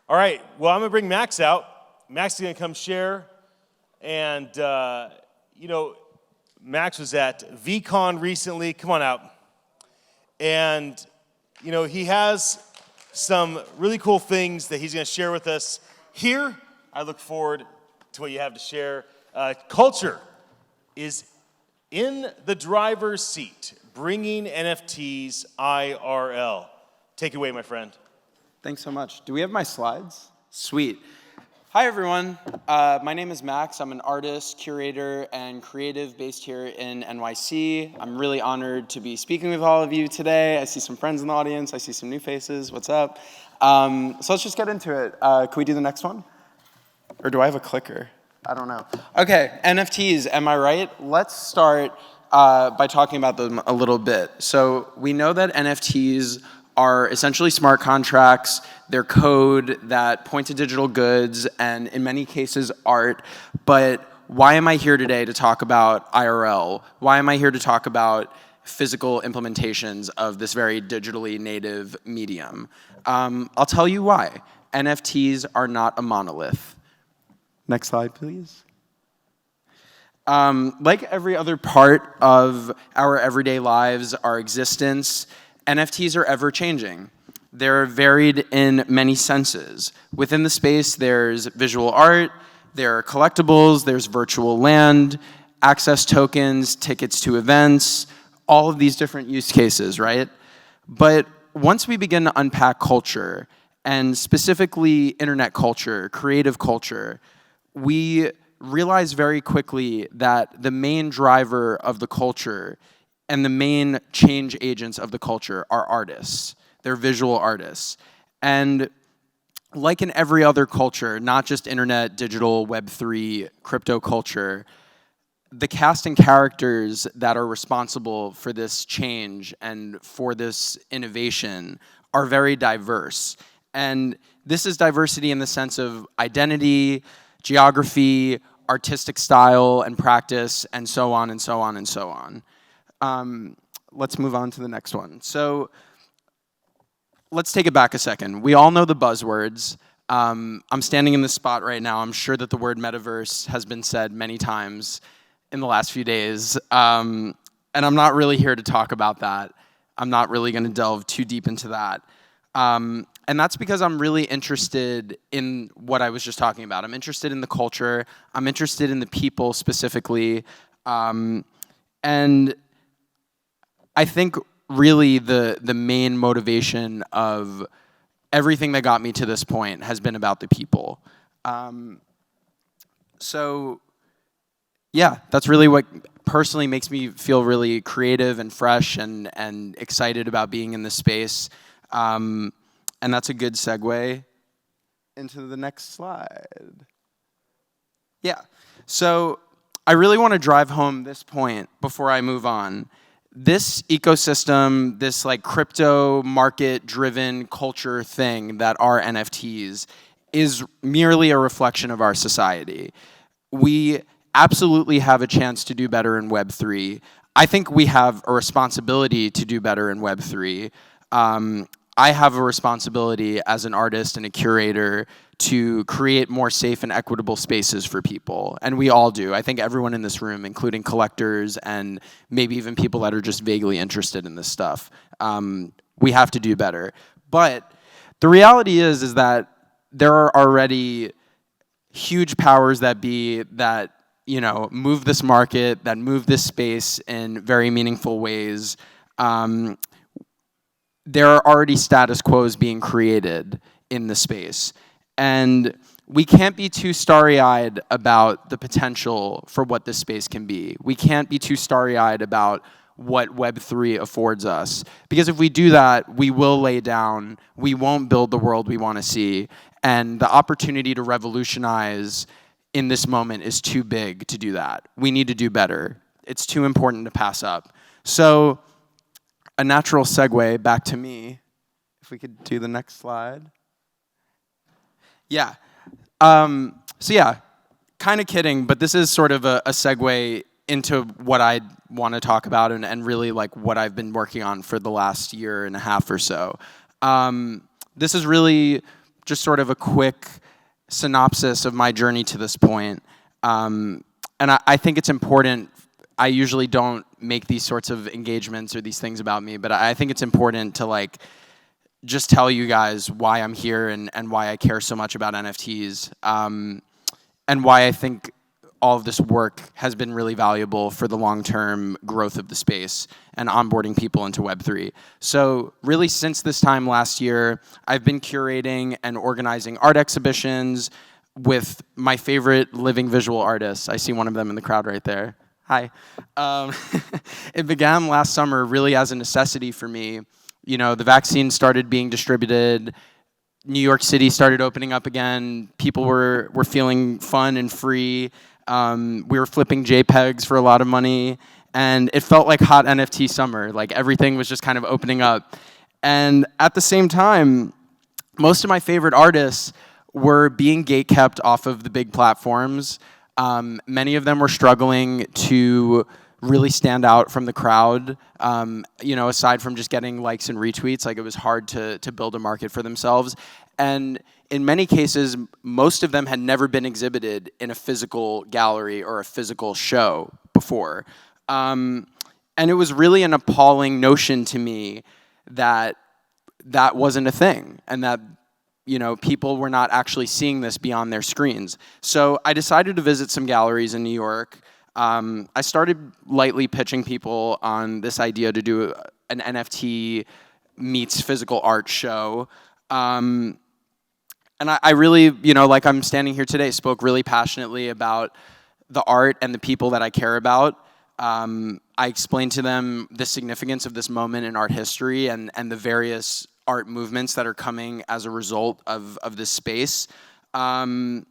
All right, well, I'm gonna bring Max out. Max is gonna come share. And, Max was at VCon recently. Come on out. And, he has some really cool things that he's gonna share with us here. I look forward to what you have to share. Culture is in the driver's seat, bringing NFTs IRL. Take it away, my friend. Thanks so much. Do we have my slides? Sweet. Hi, everyone. My name is Max. I'm an artist, curator, and creative based here in NYC. I'm really honored to be speaking with all of you today. I see some friends in the audience. I see some new faces. What's up? So let's just get into it. Can we do the next one? Or do I have a clicker? I don't know. Okay, NFTs, am I right? Let's start by talking about them a little bit. So we know that NFTs are essentially smart contracts. They're code that point to digital goods and in many cases art. But why am I here today to talk about IRL? Why am I here to talk about physical implementations of this very digitally native medium? I'll tell you why. NFTs are not a monolith. Next slide, please. Like every other part of our everyday lives, our existence, NFTs are ever changing. They're varied in many senses. Within the space, there's visual art, there are collectibles, there's virtual land, access tokens, tickets to events, all of these different use cases, right? But once we begin to unpack culture, and specifically internet culture, creative culture, we realize very quickly that the main driver of the culture and the main change agents of the culture are artists. They're visual artists. And like in every other culture, not just internet, digital, Web3, crypto culture, the cast and characters that are responsible for this change and for this innovation are very diverse. And this is diversity in the sense of identity, geography, artistic style and practice, and so on and so on and so on. Let's move on to the next one. So let's take it back a second. We all know the buzzwords. I'm standing in this spot right now. I'm sure that the word Metaverse has been said many times in the last few days. And I'm not really here to talk about that. I'm not really going to delve too deep into that. And that's because I'm really interested in what I was just talking about. I'm interested in the culture. I'm interested in the people specifically. And I think really the main motivation of everything that got me to this point has been about the people. So yeah, that's really what personally makes me feel really creative and fresh and excited about being in this space. And that's a good segue into the next slide. Yeah, so I really want to drive home this point before I move on. This ecosystem, this like crypto market-driven culture thing that are NFTs is merely a reflection of our society. We absolutely have a chance to do better in Web3. I think we have a responsibility to do better in Web3. I have a responsibility as an artist and a curator to create more safe and equitable spaces for people. And we all do. I think everyone in this room, including collectors and maybe even people that are just vaguely interested in this stuff, we have to do better. But the reality is that there are already huge powers that be that move this market, that move this space in very meaningful ways. There are already status quos being created in the space. And we can't be too starry-eyed about the potential for what this space can be. We can't be too starry-eyed about what Web3 affords us. Because if we do that, we will lay down, we won't build the world we want to see, and the opportunity to revolutionize in this moment is too big to do that. We need to do better. It's too important to pass up. So a natural segue back to me, if we could do the next slide. Yeah. So yeah, kind of kidding, but this is sort of a segue into what I want to talk about and really like what I've been working on for the last year and a half or so. This is really just sort of a quick synopsis of my journey to this point. And I think it's important. I usually don't make these sorts of engagements or these things about me, but I think it's important to like just tell you guys why I'm here and why I care so much about NFTs, and why I think all of this work has been really valuable for the long-term growth of the space and onboarding people into Web3. So really since this time last year, I've been curating and organizing art exhibitions with my favorite living visual artists. I see one of them in the crowd right there. Hi. It began last summer really as a necessity for me. You know, the vaccine started being distributed, New York City started opening up again, people were feeling fun and free, we were flipping JPEGs for a lot of money, and it felt like hot NFT summer, like everything was just kind of opening up. And at the same time, most of my favorite artists were being gatekept off of the big platforms. Many of them were struggling to really stand out from the crowd. You know, aside from just getting likes and retweets, like it was hard to build a market for themselves. And in many cases, most of them had never been exhibited in a physical gallery or a physical show before. And it was really an appalling notion to me that that wasn't a thing, and that, you know, people were not actually seeing this beyond their screens. So I decided to visit some galleries in New York. I started lightly pitching people on this idea to do an NFT meets physical art show. And I really, you know, like I'm standing here today, spoke really passionately about the art and the people that I care about. I explained to them the significance of this moment in art history and the various art movements that are coming as a result of this space, and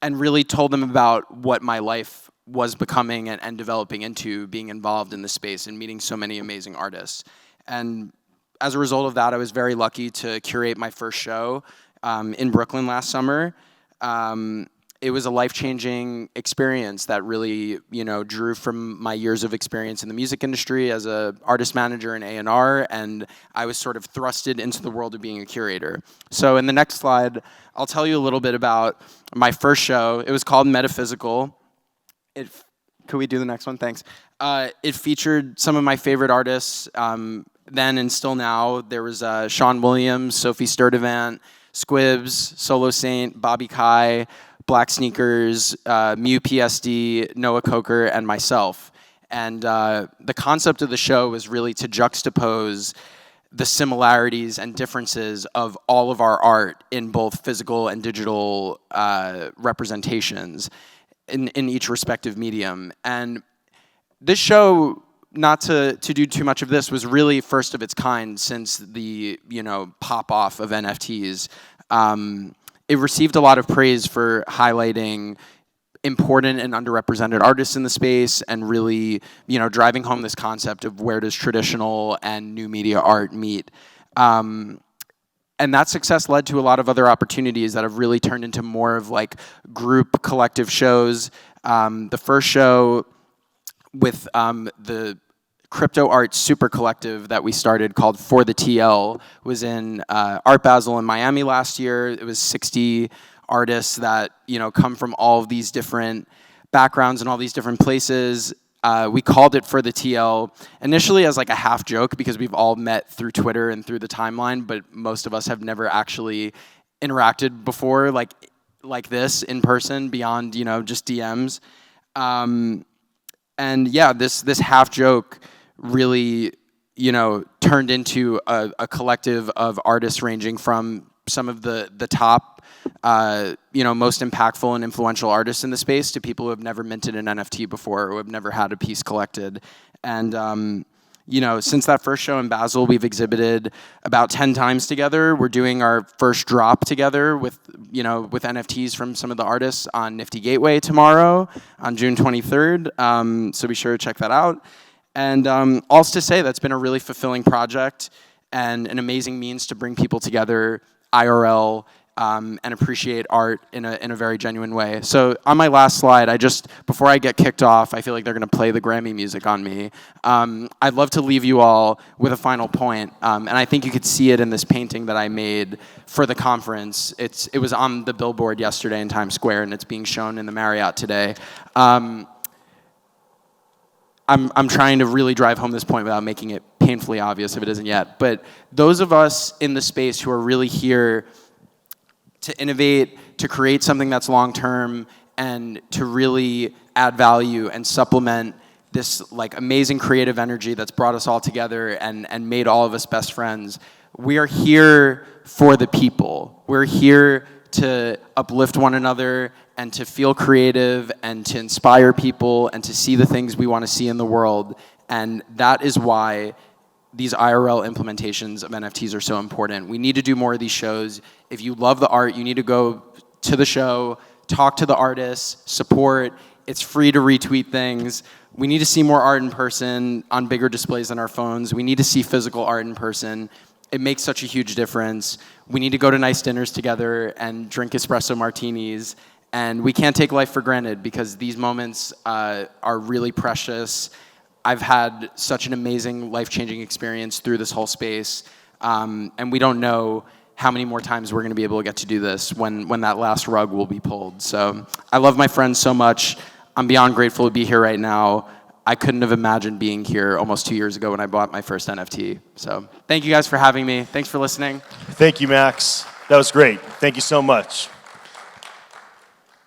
really told them about what my life was becoming and developing into, being involved in the space and meeting so many amazing artists. And as a result of that, I was very lucky to curate my first show in Brooklyn last summer. It was a life-changing experience that really, you know, drew from my years of experience in the music industry as an artist manager in A&R, and I was sort of thrusted into the world of being a curator. So in the next slide, I'll tell you a little bit about my first show. It was called Metaphysical. Could we do the next one? Thanks. It featured some of my favorite artists then and still now. There was Sean Williams, Sophie Sturdivant, Squibs, Solo Saint, Bobby Kai, Black Sneakers, Mew PSD, Noah Coker, and myself. And the concept of the show was really to juxtapose the similarities and differences of all of our art in both physical and digital representations in each respective medium. And this show, not to do too much of this, was really first of its kind since the, you know, pop-off of NFTs. It received a lot of praise for highlighting important and underrepresented artists in the space and really, you know, driving home this concept of where does traditional and new media art meet. And that success led to a lot of other opportunities that have really turned into more of like group collective shows. The first show with the crypto art super collective that we started called For the TL was in Art Basel in Miami last year. It was 60 artists that, you know, come from all of these different backgrounds and all these different places. We called it For the TL initially as like a half joke because we've all met through Twitter and through the timeline, but most of us have never actually interacted before like this in person beyond, you know, just DMs. And yeah, this half joke really, you know, turned into a collective of artists ranging from some of the top, you know, most impactful and influential artists in the space to people who have never minted an NFT before or who have never had a piece collected. And, you know, since that first show in Basel, we've exhibited about 10 times together. We're doing our first drop together with, you know, with NFTs from some of the artists on Nifty Gateway tomorrow on June 23rd. So be sure to check that out. And all's to say, that's been a really fulfilling project and an amazing means to bring people together IRL and appreciate art in a very genuine way. So on my last slide, before I get kicked off, I feel like they're going to play the Grammy music on me. I'd love to leave you all with a final point, and I think you could see it in this painting that I made for the conference. It was on the billboard yesterday in Times Square, and it's being shown in the Marriott today. I'm trying to really drive home this point without making it painfully obvious if it isn't yet. But those of us in the space who are really here to innovate, to create something that's long-term, and to really add value and supplement this like amazing creative energy that's brought us all together and made all of us best friends. We are here for the people. We're here to uplift one another and to feel creative and to inspire people and to see the things we want to see in the world. And that is why these IRL implementations of NFTs are so important. We need to do more of these shows. If you love the art, you need to go to the show, talk to the artists, support. It's free to retweet things. We need to see more art in person on bigger displays on our phones. We need to see physical art in person. It makes such a huge difference. We need to go to nice dinners together and drink espresso martinis. And we can't take life for granted because these moments are really precious. I've had such an amazing, life-changing experience through this whole space, and we don't know how many more times we're going to be able to get to do this when that last rug will be pulled. So I love my friends so much. I'm beyond grateful to be here right now. I couldn't have imagined being here almost 2 years ago when I bought my first NFT. So thank you guys for having me. Thanks for listening. Thank you, Max. That was great. Thank you so much.